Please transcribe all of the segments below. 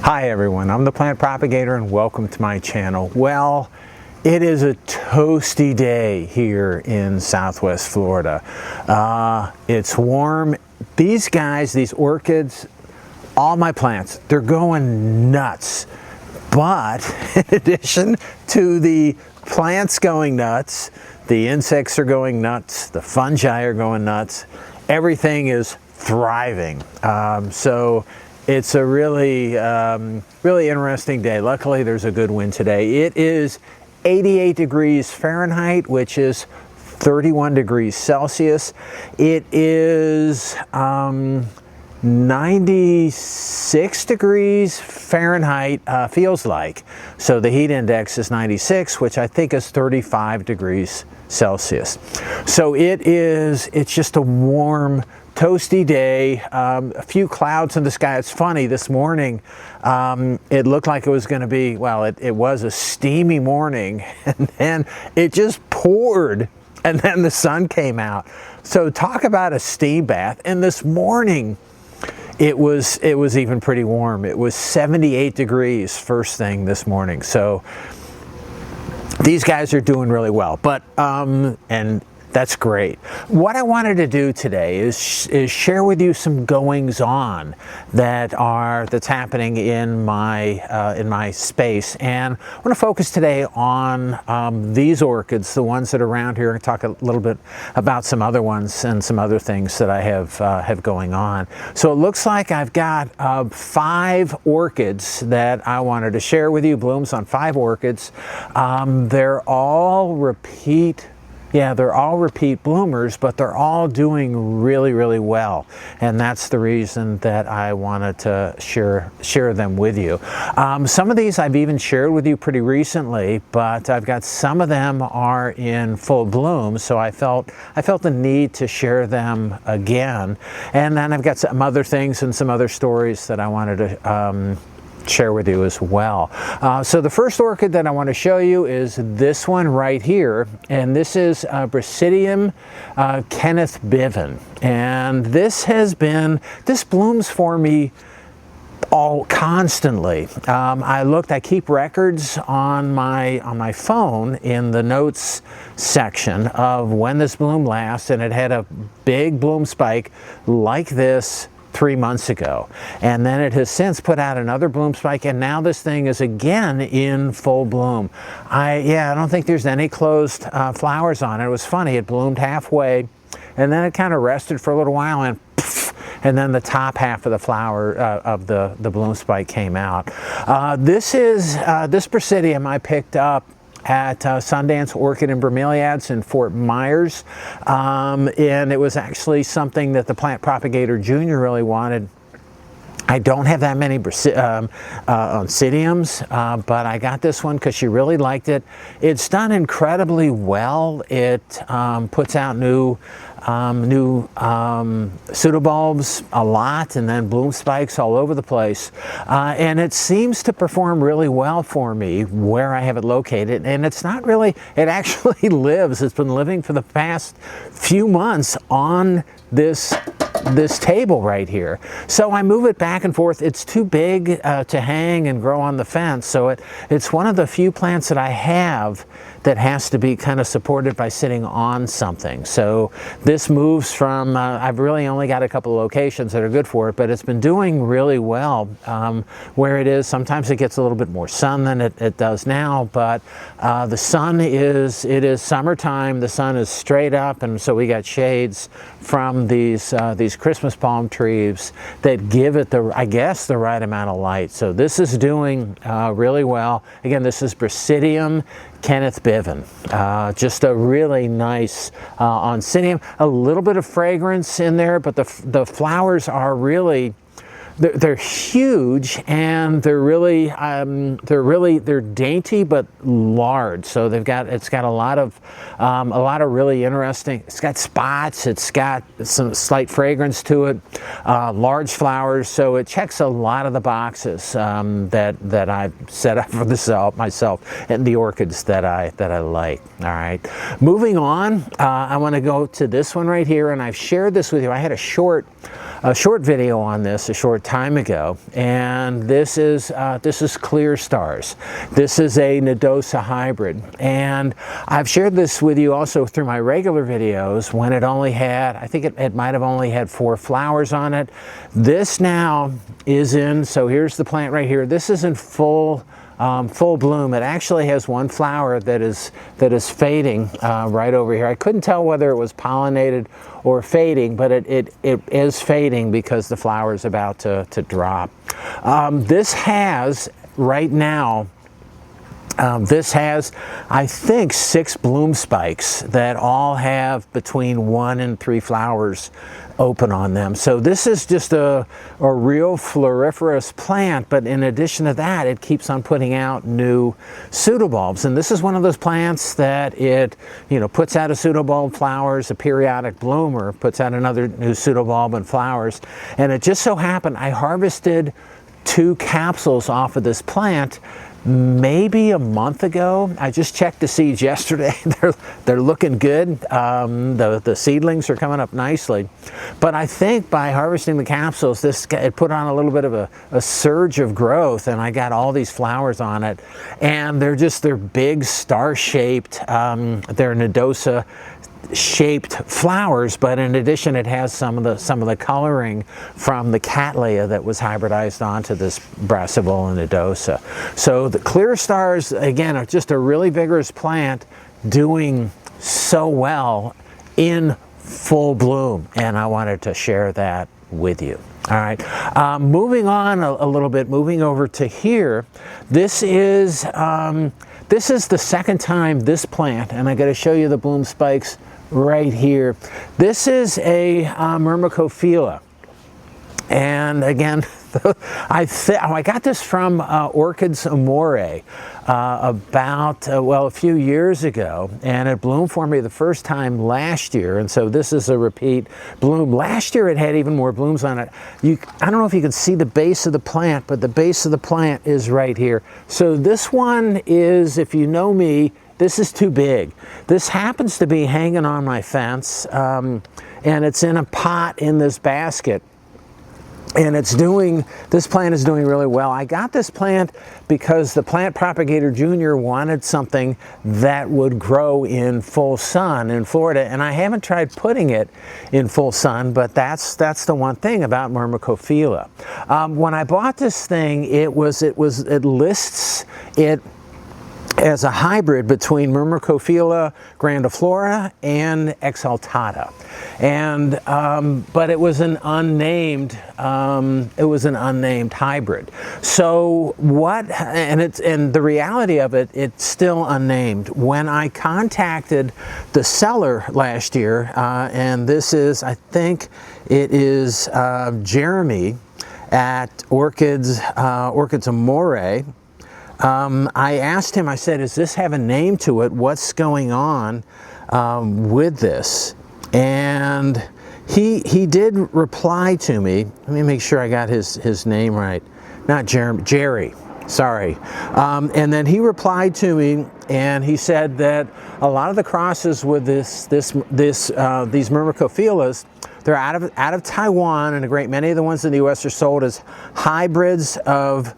Hi everyone, I'm the plant propagator and welcome to my channel. Well, it is a toasty day here in Southwest Florida. It's warm. These guys, these orchids, all my plants, they're going nuts. But in addition to the plants going nuts, the insects are going nuts, the fungi are going nuts, everything is thriving. So it's a really, really interesting day. Luckily, there's a good wind today. It is 88 degrees Fahrenheit, which is 31 degrees Celsius. It is 96 degrees Fahrenheit, feels like. So the heat index is 96, which I think is 35 degrees Celsius. So it's just a warm, toasty day, a few clouds in the sky. It's funny, this morning it looked like it was going to be, well, it was a steamy morning, and then it just poured, and then the sun came out. So talk about a steam bath. And this morning it was even pretty warm. It was 78 degrees first thing this morning. So these guys are doing really well, but and that's great. What I wanted to do today is share with you some goings on that's happening in my space, and I want to focus today on these orchids, the ones that are around here, and talk a little bit about some other ones and some other things that I have going on. So it looks like I've got 5 orchids that I wanted to share with you. Blooms on 5 orchids. They're all repeat. Yeah, they're all repeat bloomers, but they're all doing really, really well. And that's the reason that I wanted to share them with you. Some of these I've even shared with you pretty recently, but I've got some of them are in full bloom, so I felt the need to share them again. And then I've got some other things and some other stories that I wanted to share with you as well. So the first orchid that I want to show you is this one right here, and this is Brasidium Kenneth Bivven, and this blooms for me constantly. I keep records on my phone in the notes section of when this bloom lasts, and it had a big bloom spike like this 3 months ago, and then it has since put out another bloom spike, and now this thing is again in full bloom. I don't think there's any closed flowers on it. It was funny, it bloomed halfway and then it kind of rested for a little while, and poof, and then the top half of the flower of the bloom spike came out. This Brasidium I picked up at Sundance Orchid and Bromeliads in Fort Myers, and it was actually something that the Plant Propagator Jr. really wanted. I don't have that many Oncidiums, but I got this one because she really liked it. It's done incredibly well. It puts out new pseudobulbs a lot, and then bloom spikes all over the place. And it seems to perform really well for me where I have it located. And it's not really, it actually lives. It's been living for the past few months on this table right here. So I move it back and forth. It's too big to hang and grow on the fence. So it's one of the few plants that I have that has to be kind of supported by sitting on something. So this moves from, I've really only got a couple of locations that are good for it, but it's been doing really well where it is. Sometimes it gets a little bit more sun than it does now, but the sun it is summertime, the sun is straight up, and so we got shades from these Christmas palm trees that give it I guess the right amount of light. So this is doing really well. Again, this is Brasidium Kenneth Bivven. Just a really nice Oncidium. A little bit of fragrance in there, but the flowers are really, they're huge, and they're dainty but large. So it's got a lot of really interesting. It's got spots. It's got some slight fragrance to it. Large flowers. So it checks a lot of the boxes that I've set up for myself and the orchids that I like. All right. Moving on, I want to go to this one right here, and I've shared this with you. I had a short a short video on this a short time ago, and this is Clear Stars. This is a Nodosa hybrid, and I've shared this with you also through my regular videos when it only had, I think it might have only had 4 flowers on it. This now is in, so here's the plant right here. This is in full bloom. It actually has 1 flower that is fading right over here. I couldn't tell whether it was pollinated or fading, but it is fading because the flower is about to drop. This has right now, this has, I think, 6 bloom spikes that all have between 1 and 3 flowers open on them. So this is just a real floriferous plant, but in addition to that, it keeps on putting out new pseudobulbs. And this is one of those plants that it, puts out a pseudobulb, flowers, a periodic bloomer, puts out another new pseudobulb and flowers. And it just so happened I harvested 2 capsules off of this plant maybe a month ago. I just checked the seeds yesterday. They're looking good. The seedlings are coming up nicely. But I think by harvesting the capsules, it put on a little bit of a surge of growth, and I got all these flowers on it. And they're big star-shaped, they're Nodosa shaped flowers, but in addition it has some of the coloring from the Cattleya that was hybridized onto this Brassivola Nodosa. So the Clear Stars, again, are just a really vigorous plant doing so well in full bloom, and I wanted to share that with you. All right, moving on a little bit, moving over to here. This is the second time this plant, and I got to show you the bloom spikes right here. This is a Mermicofila, and again, I got this from Orchids Amore about, a few years ago, and it bloomed for me the first time last year, and so this is a repeat bloom. Last year it had even more blooms on it. I don't know if you can see the base of the plant, but the base of the plant is right here. So this one is, if you know me, this is too big. This happens to be hanging on my fence, and it's in a pot in this basket. And this plant is doing really well. I got this plant because the plant propagator junior wanted something that would grow in full sun in Florida, and I haven't tried putting it in full sun, but that's the one thing about Mermicofila. When I bought this thing, it lists it as a hybrid between Mermicofila grandiflora and exaltata, and but it was an unnamed hybrid. So and the reality of it, it's still unnamed. When I contacted the seller last year, and this is, I think it is Jeremy at Orchids Amore. I asked him, I said, does this have a name to it? What's going on with this? And he did reply to me. Let me make sure I got his name right. Not Jeremy, Jerry, sorry. And then he replied to me, and he said that a lot of the crosses with these Mermicofilas, they're out of Taiwan, and a great many of the ones in the U.S. are sold as hybrids of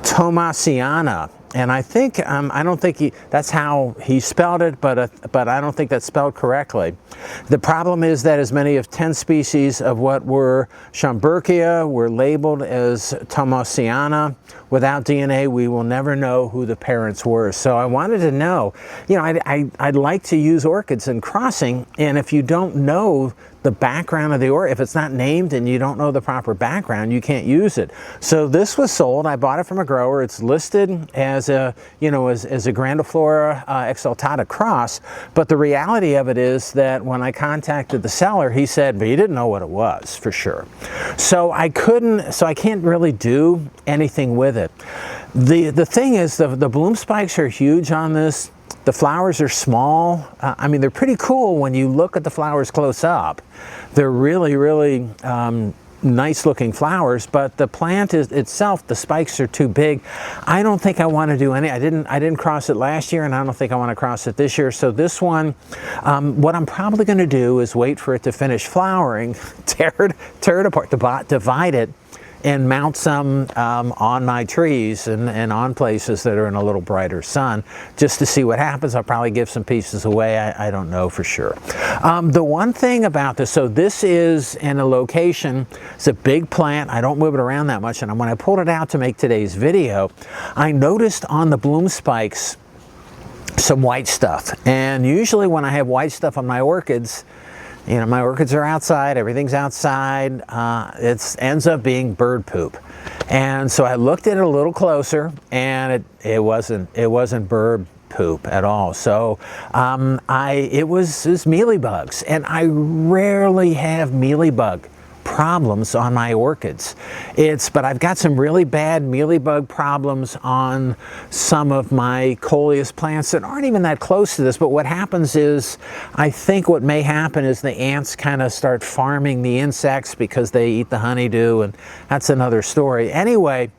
Thomasiana, and I think I don't think that's how he spelled it, but I don't think that's spelled correctly. The problem is that as many of 10 species of what were Schomburgkia were labeled as Thomasiana. Without DNA, we will never know who the parents were. So I wanted to know, I'd like to use orchids in crossing, and if you don't know the background of the orchid, if it's not named and you don't know the proper background, you can't use it. So this was sold. I bought it from a grower. It's listed as a grandiflora exaltata cross, but the reality of it is that when I contacted the seller, he said, but he didn't know what it was for sure. So I can't really do anything with it. The thing is, the bloom spikes are huge on this. The flowers are small. I mean, they're pretty cool when you look at the flowers close up. They're really, really nice looking flowers, but the plant itself, the spikes are too big. I don't think I want to do any. I didn't cross it last year, and I don't think I want to cross it this year. So this one, what I'm probably going to do is wait for it to finish flowering, tear it apart, divide it, and mount some on my trees and on places that are in a little brighter sun, just to see what happens. I'll probably give some pieces away. I don't know for sure. The one thing about this, so this is in a location, it's a big plant. I don't move it around that much, and when I pulled it out to make today's video, I noticed on the bloom spikes some white stuff. And usually when I have white stuff on my orchids, you know, my orchids are outside, everything's outside, it ends up being bird poop. And so I looked at it a little closer, and it wasn't bird poop at all. So it was mealybugs, and I rarely have mealybug problems on my orchids. But I've got some really bad mealybug problems on some of my coleus plants that aren't even that close to this. But what happens is, I think what may happen is the ants kind of start farming the insects because they eat the honeydew, and that's another story. Anyway,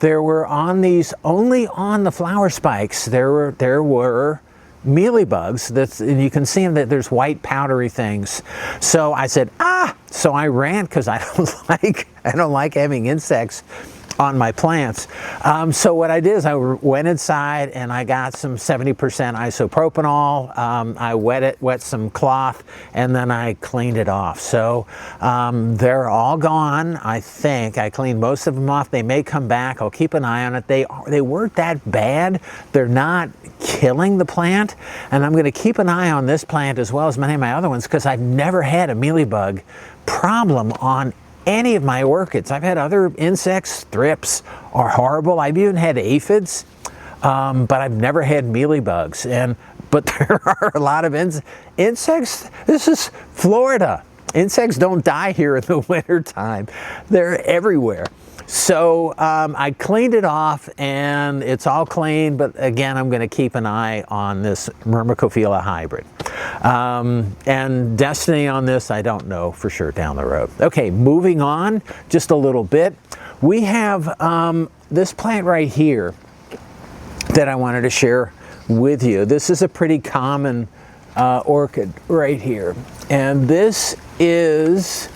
there were only on the flower spikes, there were mealybugs, and you can see them, that there's white powdery things. So I said, so I ran, because I don't like having insects on my plants. So what I did is I went inside and I got some 70% isopropanol. I wet some cloth, and then I cleaned it off. So they're all gone. I think I cleaned most of them off. They may come back. I'll keep an eye on it. They weren't that bad. They're not killing the plant, and I'm going to keep an eye on this plant as well as many of my other ones, because I've never had a mealybug problem on any of my orchids. I've had other insects. Thrips are horrible. I've even had aphids, but I've never had mealybugs. But there are a lot of insects. This is Florida. Insects don't die here in the winter time. They're everywhere. So I cleaned it off, and it's all clean, but again, I'm going to keep an eye on this Mermicofila hybrid. And destiny on this, I don't know for sure down the road. Okay, moving on just a little bit. We have this plant right here that I wanted to share with you. This is a pretty common orchid right here. And this is,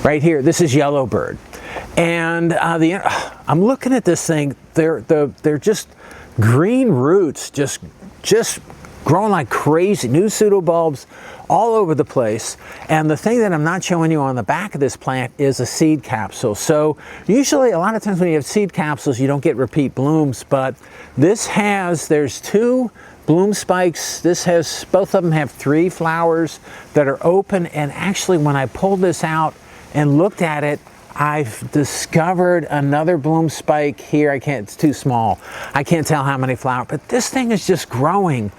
right here, this is Yellowbird. And I'm looking at this thing. They're just green roots, just growing like crazy. New pseudobulbs all over the place. And the thing that I'm not showing you on the back of this plant is a seed capsule. So usually, a lot of times when you have seed capsules, you don't get repeat blooms. But there's two bloom spikes. Both of them have 3 flowers that are open. And actually, when I pulled this out and looked at it, I've discovered another bloom spike here. It's too small. I can't tell how many flowers, but this thing is just growing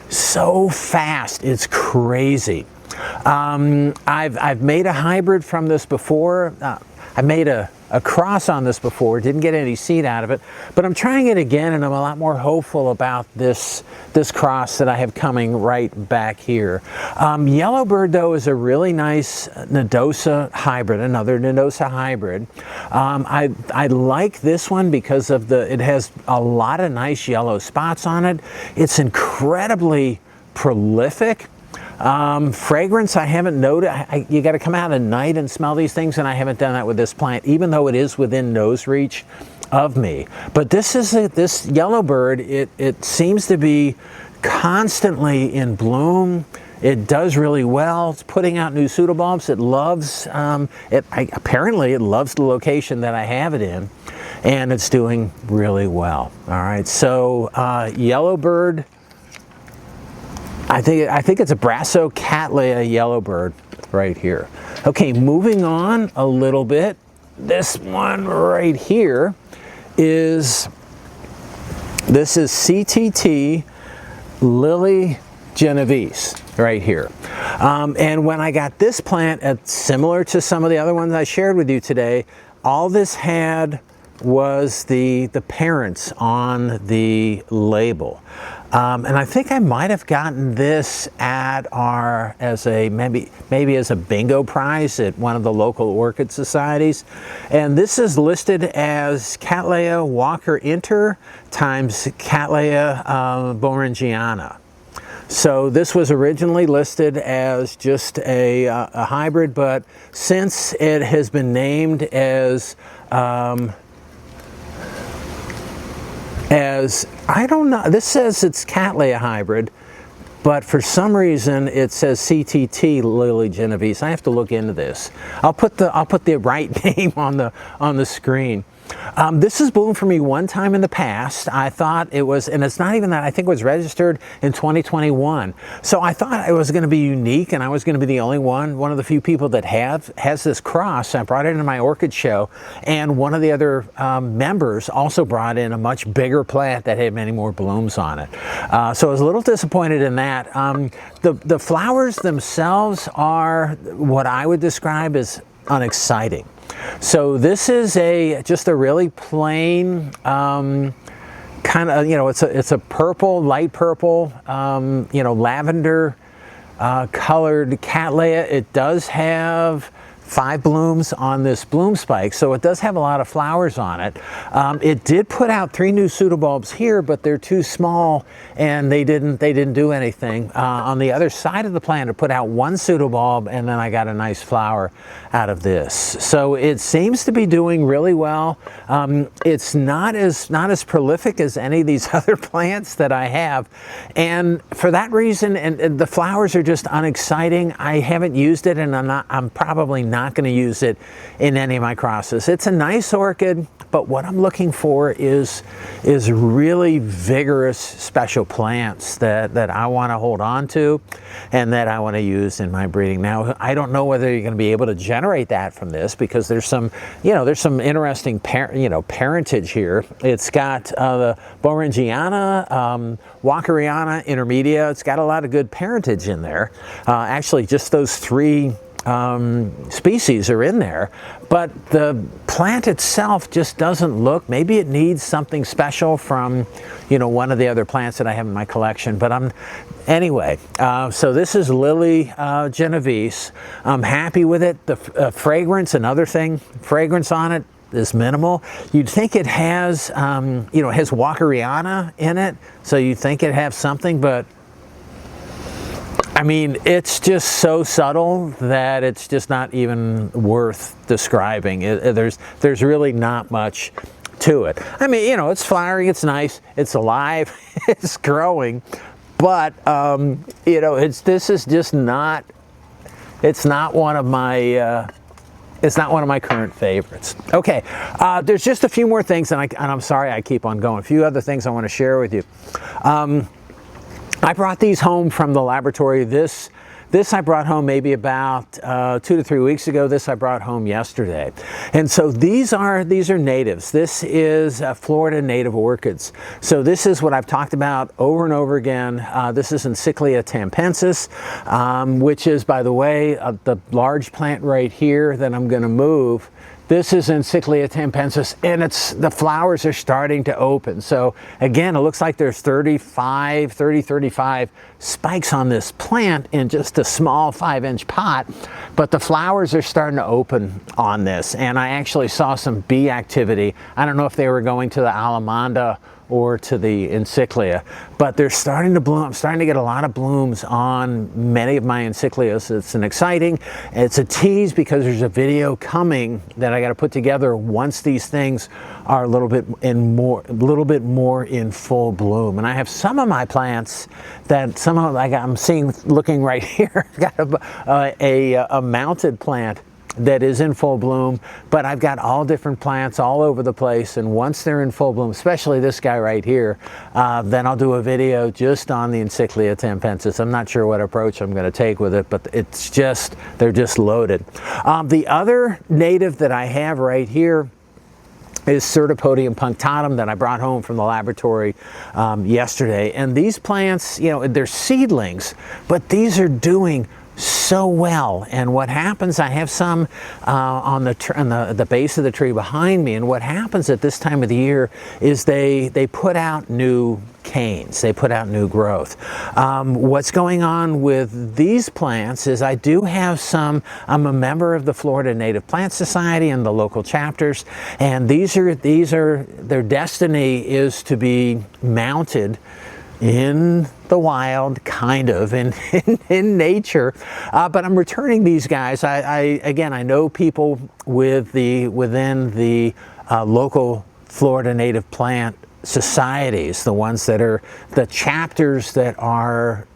so fast. It's crazy. I've made a hybrid from this before. I made a cross on this before, didn't get any seed out of it, but I'm trying it again, and I'm a lot more hopeful about this cross that I have coming right back here. Yellowbird, though, is a really nice Nodosa hybrid, another Nodosa hybrid. I like this one because of it has a lot of nice yellow spots on it. It's incredibly prolific. Fragrance, I haven't noted. You got to come out at night and smell these things, and I haven't done that with this plant, even though it is within nose reach of me. But this Yellowbird, it seems to be constantly in bloom. It does really well. It's putting out new pseudobulbs. It loves apparently it loves the location that I have it in, and it's doing really well. All right, so Yellowbird. I think it's a Brasso Catlay Yellowbird right here. Okay, moving on a little bit. This one right here this is CTT Lily Genovese right here. And when I got this plant, similar to some of the other ones I shared with you today, all this had was the parents on the label. And I think I might have gotten this at our, as a, maybe as a bingo prize at one of the local orchid societies. And this is listed as Cattleya Walker Inter times Cattleya Beringiana. So this was originally listed as just a hybrid, but since it has been named as I don't know, this says it's Catlay Hybrid, but for some reason it says CTT Lily Genovese. I have to look into this. I'll put the right name on the screen. This has bloomed for me one time in the past. I thought it was, and it's not even that, I think it was registered in 2021. So I thought it was going to be unique and I was going to be the only one of the few people that has this cross. I brought it into my orchid show, and one of the other members also brought in a much bigger plant that had many more blooms on it. So I was a little disappointed in that. The flowers themselves are what I would describe as unexciting. So this is just a really plain kind of, it's a purple, light purple, lavender colored Cattleya. It does have 5 blooms on this bloom spike, so it does have a lot of flowers on it. It did put out 3 new pseudobulbs here, but they're too small and they didn't do anything. On the other side of the plant, it put out 1 pseudobulb, and then I got a nice flower out of this. So it seems to be doing really well. It's not as prolific as any of these other plants that I have, and for that reason, and the flowers are just unexciting. I haven't used it, and I'm probably not going to use it in any of my crosses. It's a nice orchid, but what I'm looking for is really vigorous special plants that I want to hold on to and that I want to use in my breeding. Now, I don't know whether you're going to be able to generate that from this, because there's some interesting parentage here. It's got the Beringiana, Walkeriana intermedia. It's got a lot of good parentage in there. Actually, just those 3 species are in there, but the plant itself just doesn't look, maybe it needs something special from one of the other plants that I have in my collection. But anyway, so this is Lily Genovese. I'm happy with it. The fragrance, another thing, fragrance on it is minimal. You'd think it has it has Walkeriana in it, so you'd think it'd have something, but I mean, it's just so subtle that it's just not even worth describing. There's really not much to it. I mean, it's flowering, it's nice, it's alive, it's growing, but this is just not. It's not one of my. It's not one of my current favorites. Okay, there's just a few more things, and I'm sorry I keep on going. A few other things I want to share with you. I brought these home from the laboratory. This I brought home maybe about 2 to 3 weeks ago. This I brought home yesterday. And so these are natives. This is Florida native orchids. So this is what I've talked about over and over again. This is Encyclia tampensis, which is, by the way, the large plant right here that I'm going to move. This is Encyclia tampensis, and the flowers are starting to open. So again, it looks like there's 35 spikes on this plant in just a small 5-inch pot, but the flowers are starting to open on this. And I actually saw some bee activity. I don't know if they were going to the Alamanda or to the Encyclia, but they're starting to bloom. I'm starting to get a lot of blooms on many of my Encyclias. It's it's a tease, because there's a video coming that I got to put together once these things are a little bit more in full bloom. And I have some of my plants that I'm seeing, looking right here, got a mounted plant that is in full bloom, but I've got all different plants all over the place, and once they're in full bloom, especially this guy right here, then I'll do a video just on the Encyclia tampensis. I'm not sure what approach I'm going to take with it, but they're just loaded. The other native that I have right here is Certipodium punctatum that I brought home from the laboratory yesterday. And these plants, they're seedlings, but these are doing so well. And what happens, I have some on the base of the tree behind me, and what happens at this time of the year is they put out new canes, they put out new growth. What's going on with these plants is I do have some, I'm a member of the Florida Native Plant Society and the local chapters, and these are their destiny is to be mounted in the wild, kind of, in nature, but I'm returning these guys. Again, I know people within the local Florida native plant societies, the ones that are the chapters that are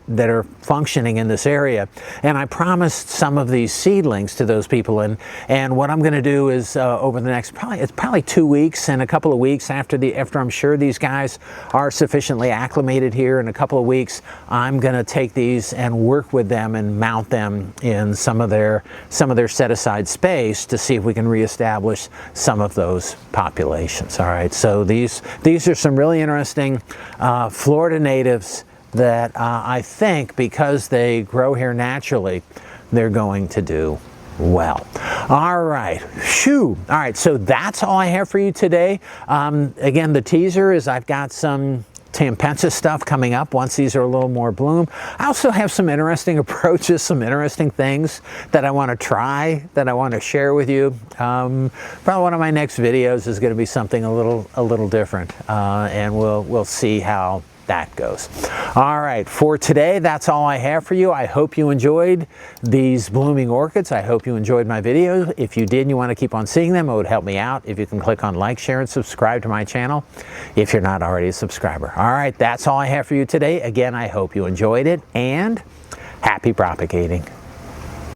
functioning in this area, and I promised some of these seedlings to those people, and what I'm going to do is over the next probably 2 weeks and a couple of weeks after I'm sure these guys are sufficiently acclimated here, in a couple of weeks I'm going to take these and work with them and mount them in some of their set aside space to see if we can reestablish some of those populations. All right, so these are some really interesting Florida natives that I think, because they grow here naturally, they're going to do well. All right, shoo. All right, so that's all I have for you today. Again, the teaser is I've got some Tampensis stuff coming up once these are a little more bloom. I also have some interesting approaches, some interesting things that I want to try, that I want to share with you. Probably one of my next videos is going to be something a little different, and we'll see how that goes. All right, for today, that's all I have for you. I hope you enjoyed these blooming orchids. I hope you enjoyed my video. If you did and you want to keep on seeing them, it would help me out if you can click on like, share, and subscribe to my channel if you're not already a subscriber. All right, that's all I have for you today. Again, I hope you enjoyed it, and happy propagating.